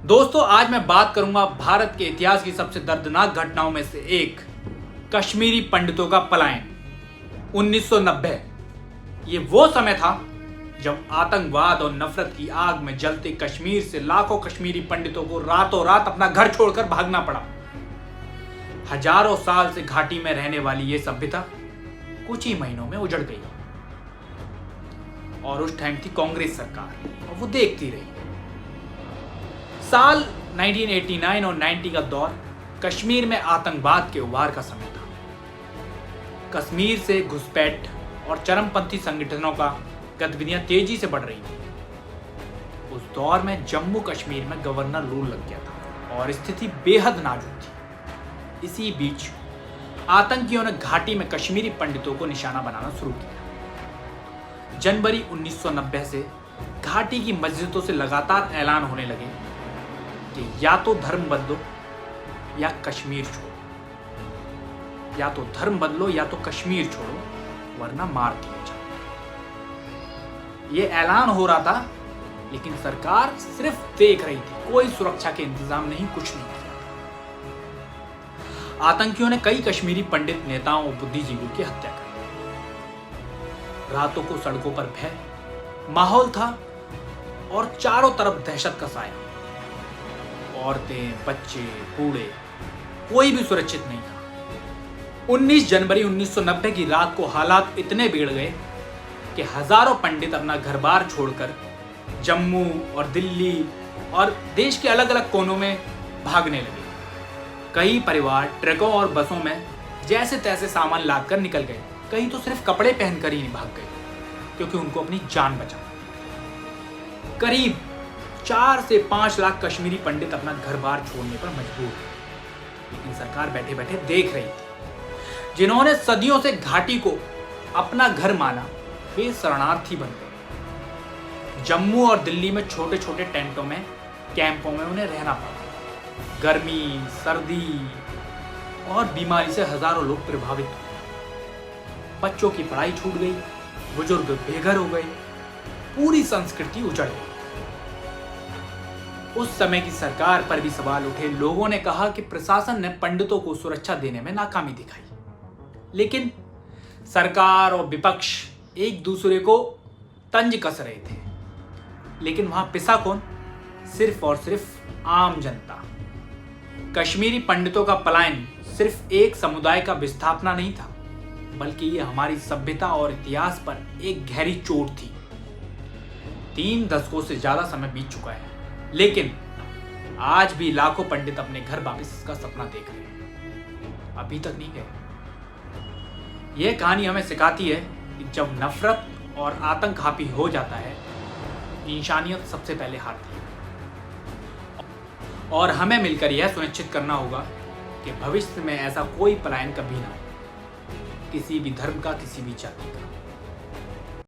दोस्तों, आज मैं बात करूंगा भारत के इतिहास की सबसे दर्दनाक घटनाओं में से एक, कश्मीरी पंडितों का पलायन। 1990 ये वो समय था जब आतंकवाद और नफरत की आग में जलते कश्मीर से लाखों कश्मीरी पंडितों को रातों रात अपना घर छोड़कर भागना पड़ा। हजारों साल से घाटी में रहने वाली ये सभ्यता कुछ ही महीनों में उजड़ गई। और उस टाइम थी कांग्रेस सरकार और वो देखती रही। साल 1989 और 90 का दौर कश्मीर में आतंकवाद के उभार का समय था। कश्मीर से घुसपैठ और चरमपंथी संगठनों का गतिविधियां तेजी से बढ़ रही थी। उस दौर में जम्मू कश्मीर में गवर्नर रूल लग गया था और स्थिति बेहद नाजुक थी। इसी बीच आतंकियों ने घाटी में कश्मीरी पंडितों को निशाना बनाना शुरू किया। जनवरी 1990 से घाटी की मस्जिदों से लगातार ऐलान होने लगे कि या तो धर्म बदलो या कश्मीर छोड़ो, या तो धर्म बदलो या तो कश्मीर छोड़ो, वरना मार दिया जाए। ये ऐलान हो रहा था, लेकिन सरकार सिर्फ देख रही थी। कोई सुरक्षा के इंतजाम नहीं, कुछ नहीं किया। आतंकियों ने कई कश्मीरी पंडित, नेताओं और बुद्धिजीवियों की हत्या कर दी। रातों को सड़कों पर भय माहौल था और चारों तरफ दहशत का साया। औरतें, बच्चे, बूढ़े, कोई भी सुरक्षित नहीं था। 19 जनवरी 1990 की रात को हालात इतने बिगड़ गए कि हजारों पंडित अपना घर बार छोड़कर जम्मू और दिल्ली और देश के अलग अलग कोनों में भागने लगे। कई परिवार ट्रकों और बसों में जैसे तैसे सामान लादकर निकल गए। कहीं तो सिर्फ कपड़े पहनकर ही भाग गए, क्योंकि उनको अपनी जान बचानी। करीब 4 से 5 लाख कश्मीरी पंडित अपना घर बार छोड़ने पर मजबूर थे, लेकिन सरकार बैठे बैठे देख रही थी। जिन्होंने सदियों से घाटी को अपना घर माना, वे शरणार्थी बन गए। जम्मू और दिल्ली में छोटे छोटे टेंटों में, कैंपों में उन्हें रहना पड़ा। गर्मी, सर्दी और बीमारी से हजारों लोग प्रभावित हुए। बच्चों की पढ़ाई छूट गई, बुजुर्ग बेघर हो गए, पूरी संस्कृति उजड़ गई। उस समय की सरकार पर भी सवाल उठे। लोगों ने कहा कि प्रशासन ने पंडितों को सुरक्षा देने में नाकामी दिखाई। लेकिन सरकार और विपक्ष एक दूसरे को तंज कस रहे थे। लेकिन वहां पिसा कौन? सिर्फ और सिर्फ आम जनता। कश्मीरी पंडितों का पलायन सिर्फ एक समुदाय का विस्थापना नहीं था, बल्कि ये हमारी सभ्यता और इतिहास पर एक गहरी चोट थी। 3 दशकों से ज्यादा समय बीत चुका है, लेकिन आज भी लाखों पंडित अपने घर वापस का सपना देख रहे हैं, अभी तक नहीं गए। यह कहानी हमें सिखाती है कि जब नफरत और आतंक हावी हो जाता है, इंसानियत सबसे पहले हारती है। और हमें मिलकर यह सुनिश्चित करना होगा कि भविष्य में ऐसा कोई पलायन कभी ना हो, किसी भी धर्म का, किसी भी जाति का।